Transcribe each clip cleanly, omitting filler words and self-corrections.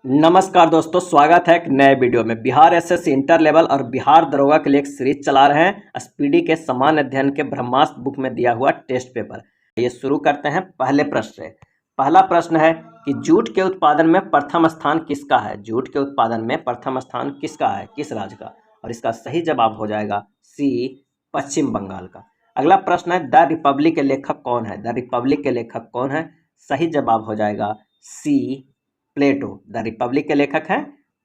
नमस्कार दोस्तों, स्वागत है एक नए वीडियो में। बिहार एसएससी इंटर लेवल और बिहार दरोगा के लिए एक सीरीज चला रहे हैं स्पीडी के समान अध्ययन के ब्रह्मास्त्र बुक में दिया हुआ टेस्ट पेपर। ये शुरू करते हैं पहले प्रश्न से। पहला प्रश्न है कि जूट के उत्पादन में प्रथम स्थान किसका है। जूट के उत्पादन में प्रथम स्थान किसका है, किस राज्य का। और इसका सही जवाब हो जाएगा सी, पश्चिम बंगाल का। अगला प्रश्न है द रिपब्लिक के लेखक कौन है। द रिपब्लिक के लेखक कौन है, सही जवाब हो जाएगा सी, प्लेटो। द रिपब्लिक के लेखक हैं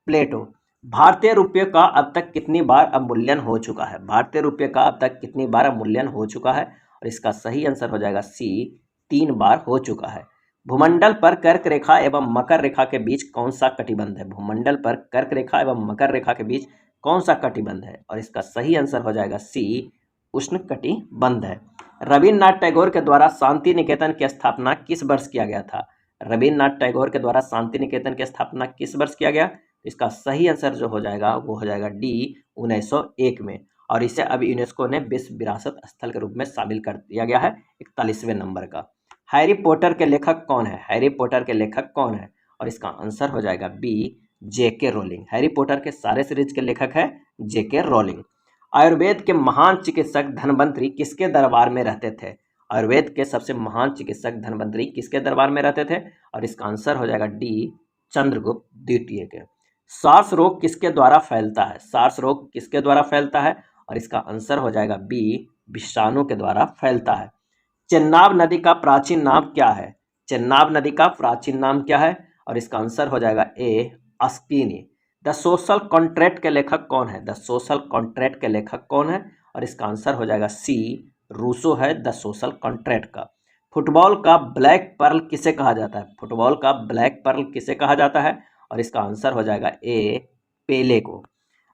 प्लेटो। भारतीय रुपये का अब तक कितनी बार अवमूल्यन हो चुका है। भारतीय रुपये का अब तक कितनी बार अवमूल्यन हो चुका है, और इसका सही आंसर हो जाएगा सी, 3 बार हो चुका है। भूमंडल पर कर्क रेखा एवं मकर रेखा के बीच कौन सा कटिबंध है। भूमंडल पर कर्क रेखा एवं मकर रेखा के बीच कौन सा कटिबंध है, और इसका सही आंसर हो जाएगा सी, उष्ण कटिबंध है। रविन्द्रनाथ टैगोर के द्वारा शांति निकेतन की स्थापना किस वर्ष किया गया था। रविन्द्रनाथ टैगोर के द्वारा शांति निकेतन की स्थापना किस वर्ष किया गया। इसका सही आंसर जो हो जाएगा वो हो जाएगा डी, 1901 में। और इसे अब यूनेस्को ने विश्व विरासत स्थल के रूप में शामिल कर दिया गया है 41वें नंबर का। हैरी पॉटर के लेखक कौन है। हैरी पॉटर के लेखक कौन है, और इसका आंसर हो जाएगा बी, जेके रोलिंग। हैरी पॉटर के सारे सीरीज के लेखक है जेके रोलिंग। आयुर्वेद के महान चिकित्सक धन्वंतरी किसके दरबार में रहते थे। आयुर्वेद के सबसे महान चिकित्सक धन्वंतरी किसके दरबार में रहते थे, और इसका आंसर हो जाएगा डी, चंद्रगुप्त द्वितीय के। सार्स रोग किसके द्वारा फैलता है। सार्स रोग किसके द्वारा फैलता है, और इसका आंसर हो जाएगा बी, विषाणु के द्वारा फैलता है। चेन्नाब नदी का प्राचीन नाम क्या है। चेन्नाब नदी का प्राचीन नाम क्या है, और इसका आंसर हो जाएगा ए, अस्कीनी। द सोशल कॉन्ट्रैक्ट के लेखक कौन है। द सोशल कॉन्ट्रैक्ट के लेखक कौन है, और इसका आंसर हो जाएगा सी, रूसो है द सोशल कॉन्ट्रैक्ट का। फुटबॉल का ब्लैक पर्ल किसे कहा जाता है। फुटबॉल का ब्लैक पर्ल किसे कहा जाता है, और इसका आंसर हो जाएगा ए, पेले को।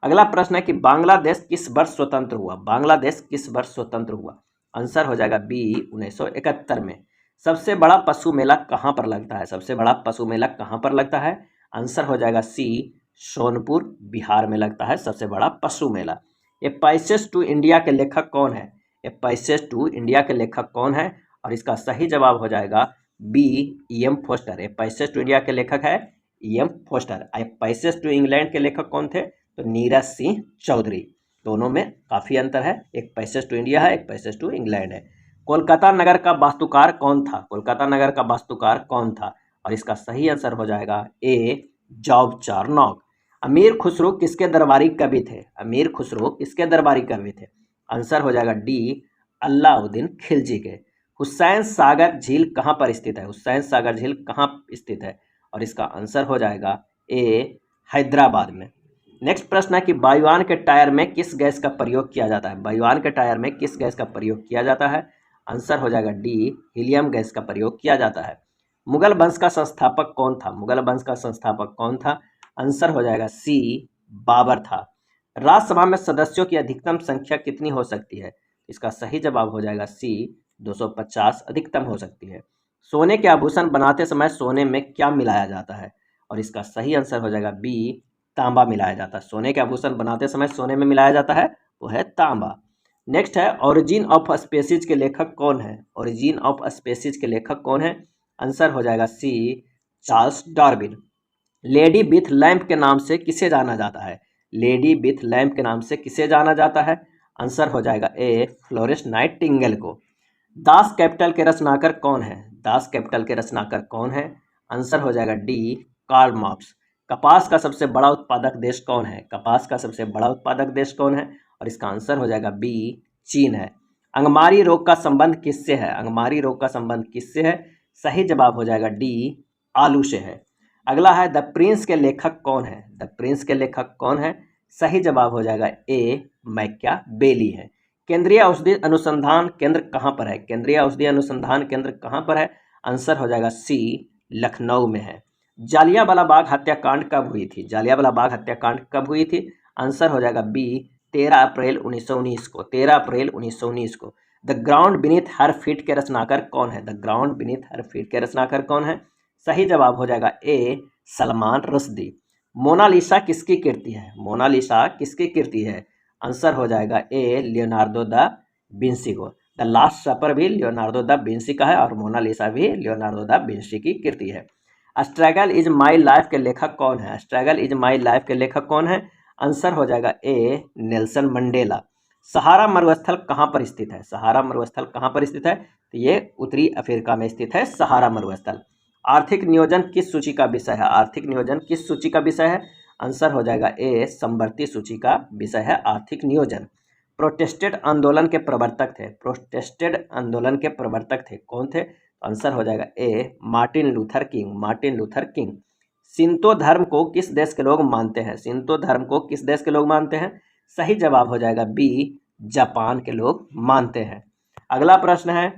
अगला प्रश्न है कि बांग्लादेश किस वर्ष स्वतंत्र हुआ। बांग्लादेश किस वर्ष स्वतंत्र हुआ, आंसर हो जाएगा बी, 1971 में। सबसे बड़ा पशु मेला कहाँ पर लगता है। सबसे बड़ा पशु मेला कहाँ पर लगता है, आंसर हो जाएगा सी, सोनपुर बिहार में लगता है सबसे बड़ा पशु मेला। ए पैसेज टू इंडिया के लेखक कौन है। ए पैसेज टू इंडिया के लेखक कौन है, और इसका सही जवाब हो जाएगा B, E M. Forster. A passage to India के लेखक है E M. Forster. A passage to England के लेखक कौन थे, तो नीरज सिंह चौधरी। दोनों में काफ़ी अंतर है, एक पैसेज टू इंडिया है, एक पैसेज टू इंग्लैंड है। कोलकाता नगर का वास्तुकार कौन था। कोलकाता नगर का वास्तुकार कौन था, और इसका सही आंसर हो जाएगा ए, जॉब चार्नॉक। अमीर खुसरो किसके दरबारी कवि थे। अमीर खुसरो किसके दरबारी कवि थे, आंसर हो जाएगा डी, अलाउद्दीन खिलजी के। हुसैन सागर झील कहाँ पर स्थित है। हुसैन सागर झील कहाँ स्थित है, और इसका आंसर हो जाएगा ए, हैदराबाद में। नेक्स्ट प्रश्न है कि वायुयान के टायर में किस गैस का प्रयोग किया जाता है। वायुयान के टायर में किस गैस का प्रयोग किया जाता है, आंसर हो जाएगा डी, हीलियम गैस का प्रयोग किया जाता है। मुगल वंश का संस्थापक कौन था। मुगल वंश का संस्थापक कौन था, आंसर हो जाएगा सी, बाबर था। राज्यसभा में सदस्यों की अधिकतम संख्या कितनी हो सकती है, इसका सही जवाब हो जाएगा सी, 250 अधिकतम हो सकती है। सोने के आभूषण बनाते समय सोने में क्या मिलाया जाता है, और इसका सही आंसर हो जाएगा बी, तांबा मिलाया जाता है। सोने के आभूषण बनाते समय सोने में मिलाया जाता है, वो है तांबा। नेक्स्ट है ओरिजिन ऑफ स्पेसीज के लेखक कौन है। ओरिजिन ऑफ स्पेसीज के लेखक कौन है, आंसर हो जाएगा C, Charles Darwin. Lady with lamp के नाम से किसे जाना जाता है। लेडी विथ लैंप के नाम से किसे जाना जाता है, आंसर हो जाएगा ए, फ्लोरेंस नाइटिंगेल को। दास कैपिटल के रचनाकार कौन है। दास कैपिटल के रचनाकार कौन है, आंसर हो जाएगा डी, कार्ल मार्क्स। कपास का सबसे बड़ा उत्पादक देश कौन है। कपास का सबसे बड़ा उत्पादक देश कौन है, और इसका आंसर हो जाएगा बी, चीन है। अंगमारी रोग का संबंध किससे है। अंगमारी रोग का संबंध किससे है, सही जवाब हो जाएगा डी, आलू से है। अगला है द प्रिंस के लेखक कौन है। द प्रिंस के लेखक कौन है, सही जवाब हो जाएगा ए, मैकियावेली है। केंद्रीय औषधि अनुसंधान केंद्र कहाँ पर है। केंद्रीय औषधि अनुसंधान केंद्र कहाँ पर है, आंसर हो जाएगा सी, लखनऊ में है। जालियांवाला बाग हत्याकांड कब हुई थी। जालियांवाला बाग हत्याकांड कब हुई थी, आंसर हो जाएगा बी, 13 अप्रैल 1919 को। 13 अप्रैल 1919 को। The ground beneath her feet के रचनाकार कौन है। The ground beneath her feet के रचनाकार कौन है, सही जवाब हो जाएगा ए, सलमान रश्दी। मोनालिसा किसकी कृति है। मोनालिसा किसकी कृति है, आंसर हो जाएगा ए, लियोनार्डो दा विंसी को। द लास्ट सपर भी लियोनार्डो दा विंसी का है, और मोनालिसा भी लियोनार्डो दा विंसी की कृति है। स्ट्रगल इज माई लाइफ के लेखक कौन है? स्ट्रगल इज माई लाइफ के लेखक कौन है? आंसर हो जाएगा ए नेल्सन मंडेला। सहारा मरुस्थल कहाँ पर स्थित है? सहारा मरुस्थल कहाँ पर स्थित है? तो ये उत्तरी अफ्रीका में स्थित है सहारा मरुस्थल। आर्थिक नियोजन किस सूची का विषय है? आर्थिक नियोजन किस सूची का विषय है? आंसर हो जाएगा ए समवर्ती सूची का विषय है आर्थिक नियोजन। प्रोटेस्टेड आंदोलन के प्रवर्तक थे। प्रोटेस्टेड आंदोलन के प्रवर्तक थे कौन थे? आंसर हो जाएगा A Martin Luther King. Martin Luther King. Shinto धर्म को किस देश के लोग मानते हैं? शिंतो धर्म को किस देश के लोग मानते हैं? सही जवाब हो जाएगा बी जापान के लोग मानते हैं। अगला प्रश्न है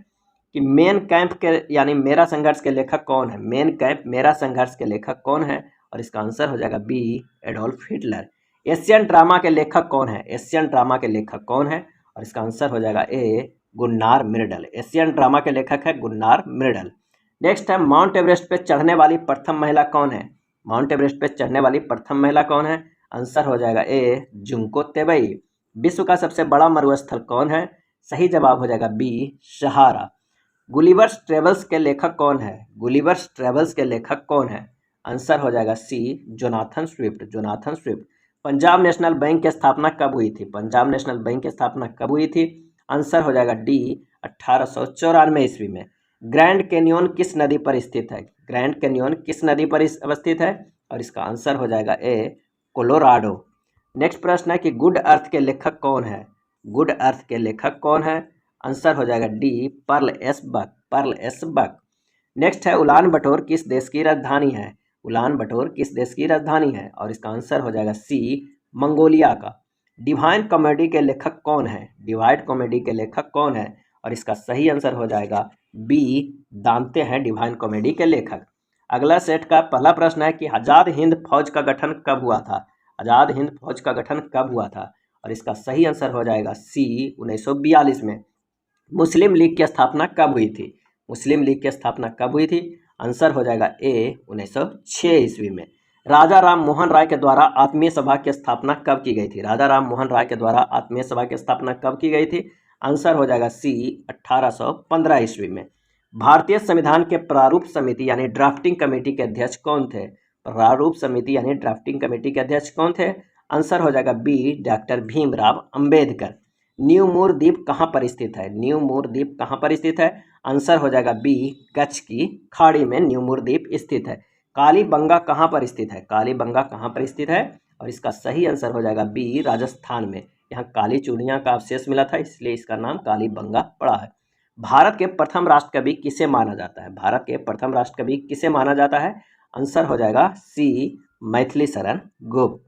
कि मेन कैंप के यानी मेरा संघर्ष के लेखक कौन है? मेन कैंप मेरा संघर्ष के लेखक कौन है? और इसका आंसर हो जाएगा B Adolf Hitler. Asian drama के लेखक कौन है? एशियन ड्रामा के लेखक कौन है? और इसका आंसर हो जाएगा ए गुन्नार मिर्डल। एशियन ड्रामा के लेखक है गुन्नार मिर्डल। नेक्स्ट है माउंट एवरेस्ट पे चढ़ने वाली प्रथम महिला कौन है? माउंट एवरेस्ट पे चढ़ने वाली प्रथम महिला कौन है? आंसर हो जाएगा ए जुंको तेबई। विश्व का सबसे बड़ा मरुस्थल कौन है? सही जवाब हो जाएगा बी सहारा। गुलिवर्स ट्रेवल्स के लेखक कौन है? गुलिवर्स ट्रेवल्स के लेखक कौन है? आंसर हो जाएगा C Jonathan Swift. Jonathan Swift. Punjab National Bank की स्थापना कब हुई थी? पंजाब नेशनल बैंक की स्थापना कब हुई थी? आंसर हो जाएगा डी 1894 ईस्वी में। ग्रैंड कैनियन किस नदी पर स्थित है? ग्रैंड कैनियन किस नदी पर अवस्थित है? और इसका आंसर हो जाएगा ए कोलोराडो। नेक्स्ट प्रश्न है कि गुड अर्थ के लेखक कौन है? गुड अर्थ के लेखक कौन है? आंसर हो जाएगा D Pearl S Buck. Pearl S Buck. Next है उलान बटोर किस देश की राजधानी है? उलान बटोर किस देश की राजधानी है? और इसका आंसर हो जाएगा सी मंगोलिया का। डिवाइन कॉमेडी के लेखक कौन है? डिवाइन कॉमेडी के लेखक कौन है? और इसका सही आंसर हो जाएगा बी दांते हैं डिवाइन कॉमेडी के लेखक। अगला सेट का पहला प्रश्न है कि आज़ाद हिंद फौज का गठन कब हुआ था? आज़ाद हिंद फौज का गठन कब हुआ था? और इसका सही आंसर हो जाएगा सी 1942 में। मुस्लिम लीग की स्थापना कब हुई थी? मुस्लिम लीग की स्थापना कब हुई थी? आंसर हो जाएगा ए 1906 ईस्वी में। राजा राम मोहन राय के द्वारा आत्मीय सभा की स्थापना कब की गई थी? राजा राम मोहन राय के द्वारा आत्मीय सभा की स्थापना कब की गई थी? आंसर हो जाएगा सी 1815 ईस्वी में। भारतीय संविधान के प्रारूप समिति यानी ड्राफ्टिंग कमेटी के अध्यक्ष कौन थे? प्रारूप समिति यानी ड्राफ्टिंग कमेटी के अध्यक्ष कौन थे? आंसर हो जाएगा B doctor Bhimrao Ambedkar. New Moore द्वीप कहाँ पर स्थित है? न्यू मूर द्वीप कहाँ पर स्थित है? आंसर हो जाएगा बी कच्छ की खाड़ी में न्यू मूर द्वीप स्थित है। कालीबंगा कहाँ पर स्थित है? कालीबंगा कहाँ पर स्थित है? और इसका सही आंसर हो जाएगा बी राजस्थान में। यहाँ काली चूड़ियाँ का अवशेष मिला था इसलिए इसका नाम कालीबंगा पड़ा है। भारत के प्रथम राष्ट्र कवि किसे माना जाता है? भारत के प्रथम राष्ट्र कवि किसे माना जाता है? आंसर हो जाएगा सी मैथिली शरण गुप्त।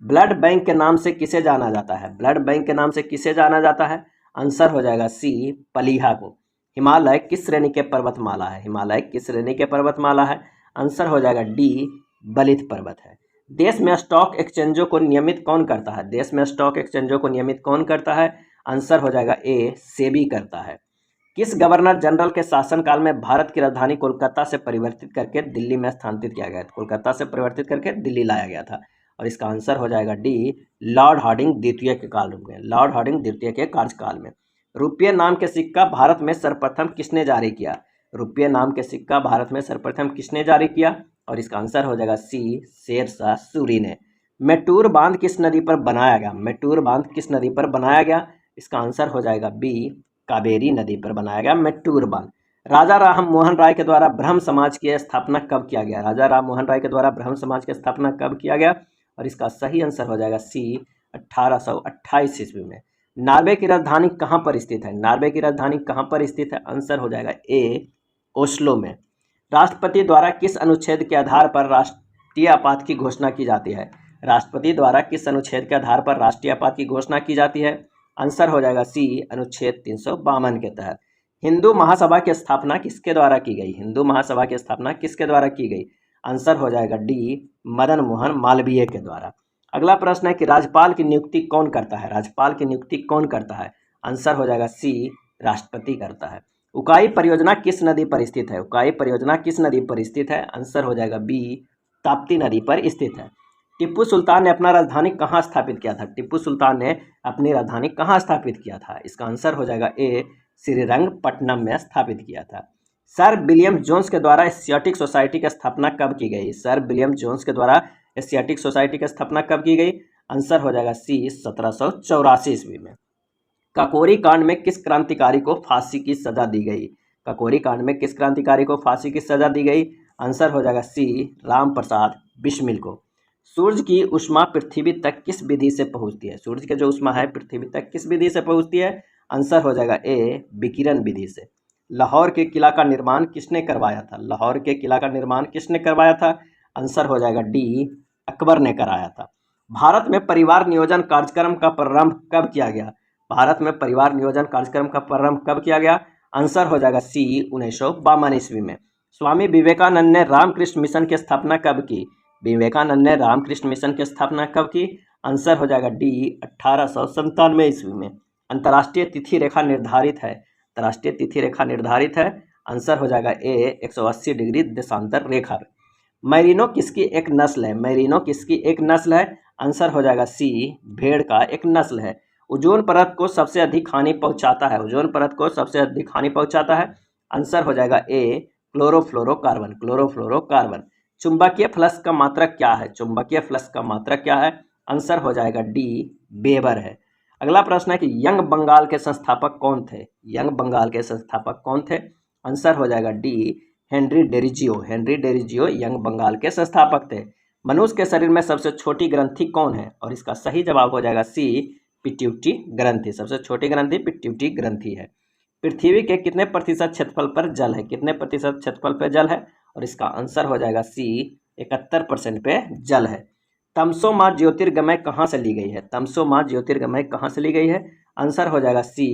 ब्लड बैंक के नाम से किसे जाना जाता है? ब्लड बैंक के नाम से किसे जाना जाता है? आंसर हो जाएगा सी पलीहा को। हिमालय किस श्रेणी के पर्वतमाला है? हिमालय किस श्रेणी के पर्वतमाला है? आंसर हो जाएगा डी बलित पर्वत है। देश में स्टॉक एक्सचेंजों को नियमित कौन करता है? देश में स्टॉक एक्सचेंजों को नियमित कौन करता है? आंसर हो जाएगा ए सेबी करता है। किस गवर्नर जनरल के शासनकाल में भारत की राजधानी कोलकाता से परिवर्तित करके दिल्ली में स्थानांतरित किया गया था? कोलकाता से परिवर्तित करके दिल्ली लाया गया था। और इसका आंसर हो जाएगा डी लॉर्ड हार्डिंग द्वितीय के काल में। लॉर्ड हार्डिंग द्वितीय के कार्यकाल में। रुपये नाम के सिक्का भारत में सर्वप्रथम किसने जारी किया? रुपये नाम के सिक्का भारत में सर्वप्रथम किसने जारी किया? और इसका आंसर हो जाएगा सी शेरशाह सूरी ने। मेटूर बांध किस नदी पर बनाया गया? मेटूर बांध किस नदी पर बनाया गया? इसका आंसर हो जाएगा बी कावेरी नदी पर बनाया गया मेटूर बांध। राजा राम मोहन राय के द्वारा ब्रह्म समाज की स्थापना कब किया गया? राजा राम मोहन राय के द्वारा ब्रह्म समाज की स्थापना कब किया गया? और इसका सही आंसर हो जाएगा सी 1828 ईस्वी में। नॉर्वे की राजधानी कहाँ पर स्थित है? नॉर्वे की राजधानी कहाँ पर स्थित है? आंसर हो जाएगा ए ओस्लो में। राष्ट्रपति द्वारा किस अनुच्छेद के आधार पर राष्ट्रीय आपात की घोषणा की जाती है? राष्ट्रपति द्वारा किस अनुच्छेद के आधार पर राष्ट्रीय आपात की घोषणा की जाती है? आंसर हो जाएगा सी अनुच्छेद 352 के तहत। हिंदू महासभा की स्थापना किसके द्वारा की गई? हिंदू महासभा की स्थापना किसके द्वारा की गई? आंसर हो जाएगा डी मदन मोहन मालवीय के द्वारा। अगला प्रश्न है कि राज्यपाल की नियुक्ति कौन करता है? राज्यपाल की नियुक्ति कौन करता है? आंसर हो जाएगा सी राष्ट्रपति करता है। उकाई परियोजना किस नदी पर स्थित है? उकाई परियोजना किस नदी पर स्थित है? आंसर हो जाएगा बी ताप्ती नदी पर स्थित है। टिप्पू सुल्तान ने अपना राजधानी कहाँ स्थापित किया था? टिप्पू सुल्तान ने अपनी राजधानी कहाँ स्थापित किया था? इसका आंसर हो जाएगा ए श्रीरंगपट्टनम में स्थापित किया था। सर विलियम जोन्स के द्वारा एशियाटिक सोसाइटी की स्थापना कब की गई? सर विलियम जोन्स के द्वारा एशियाटिक सोसाइटी की स्थापना कब की गई? आंसर हो जाएगा सी 1784 ईस्वी में। काकोरी कांड में किस क्रांतिकारी को फांसी की सजा दी गई? काकोरी कांड में किस क्रांतिकारी को फांसी की सजा दी गई? आंसर हो जाएगा सी राम प्रसाद बिस्मिल को। सूर्य की ऊष्मा पृथ्वी तक किस विधि से पहुंचती है? सूर्य की जो ऊष्मा है पृथ्वी तक किस विधि से पहुंचती है? आंसर हो जाएगा ए विकिरण विधि से। लाहौर के किला का निर्माण किसने करवाया था? लाहौर के किला का निर्माण किसने करवाया था? आंसर हो जाएगा डी अकबर ने कराया था। भारत में परिवार नियोजन कार्यक्रम का प्रारंभ कब किया गया? भारत में परिवार नियोजन कार्यक्रम का प्रारंभ कब किया गया? आंसर हो जाएगा सी 1952 ईस्वी में। स्वामी विवेकानंद ने रामकृष्ण मिशन की स्थापना कब की? विवेकानंद ने रामकृष्ण मिशन की स्थापना कब की? आंसर हो जाएगा डी 1897 ईस्वी में। अंतर्राष्ट्रीय तिथि रेखा निर्धारित है। अंतर्राष्ट्रीय तिथि रेखा निर्धारित है। आंसर हो जाएगा ए 180 डिग्री देशांतर रेखा। मैरिनो किसकी एक नस्ल है? मैरिनो किसकी एक नस्ल है? आंसर हो जाएगा सी भेड़ का एक नस्ल है। ओजोन परत को सबसे अधिक हानि पहुंचाता है? ओजोन परत को सबसे अधिक हानि पहुंचाता है? आंसर हो जाएगा ए क्लोरोफ्लोरोकार्बन। क्लोरोफ्लोरोकार्बन। चुंबकीय फ्लक्स का मात्रक क्या है? चुंबकीय फ्लक्स का मात्रक क्या है? आंसर हो जाएगा डी वेबर है। अगला प्रश्न है कि यंग बंगाल के संस्थापक कौन थे? यंग बंगाल के संस्थापक कौन थे? आंसर हो जाएगा D Henry Derozio. Henry Derozio Young Bengal के संस्थापक थे। मनुष्य के शरीर में सबसे छोटी ग्रंथि कौन है? और इसका सही जवाब हो जाएगा सी पिट्यूटरी ग्रंथि। सबसे छोटी ग्रंथि पिट्यूटरी ग्रंथि है। पृथ्वी के कितने प्रतिशत क्षेत्रफल पर जल है? कितने प्रतिशत क्षेत्रफल पर जल है? और इसका आंसर हो जाएगा सी 71% पे जल है। तमसोमा ज्योतिर्गमय कहाँ से ली गई है? तमसोमा ज्योतिर्गमय कहाँ से ली गई है? आंसर हो जाएगा सी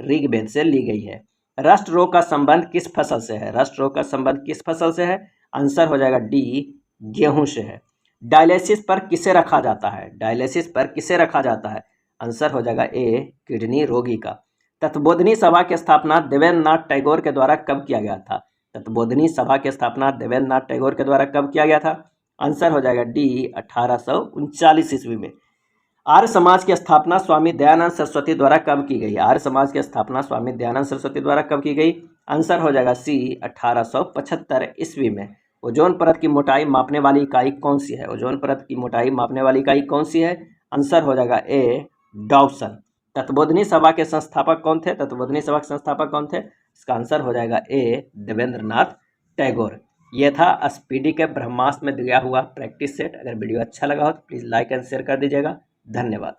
ऋग्वेद से ली गई है। रस्ट रोग का संबंध किस फसल से है? रस्ट रोग का संबंध किस फसल से है? आंसर हो जाएगा डी गेहूं से है। डायलिसिस पर किसे रखा जाता है? डायलिसिस पर किसे रखा जाता है? आंसर हो जाएगा ए किडनी रोगी का। तत्वबोधिनी सभा की स्थापना देवेंद्र नाथ टैगोर के द्वारा कब किया गया था? तत्वबोधिनी सभा की स्थापना देवेंद्र नाथ टैगोर के द्वारा कब किया गया था? आंसर हो जाएगा डी 1839 ईस्वी में। आर्य समाज की स्थापना स्वामी दयानंद सरस्वती द्वारा कब की गई? आर्य समाज की स्थापना स्वामी दयानंद सरस्वती द्वारा कब की गई? आंसर हो जाएगा सी 1875 ईस्वी में। ओजोन परत की मोटाई मापने वाली इकाई कौन सी है? ओजोन परत की मोटाई मापने वाली इकाई कौन सी है? आंसर हो जाएगा ए डॉप्सन। तत्वबोधिनी सभा के संस्थापक कौन थे? तत्वबोधिनी सभा के संस्थापक कौन थे? इसका आंसर हो जाएगा ए देवेंद्र नाथ टैगोर। ये था स्पीडी के ब्रह्मास्त्र में दिया हुआ प्रैक्टिस सेट। अगर वीडियो अच्छा लगा हो तो प्लीज़ लाइक एंड शेयर कर दीजिएगा। धन्यवाद।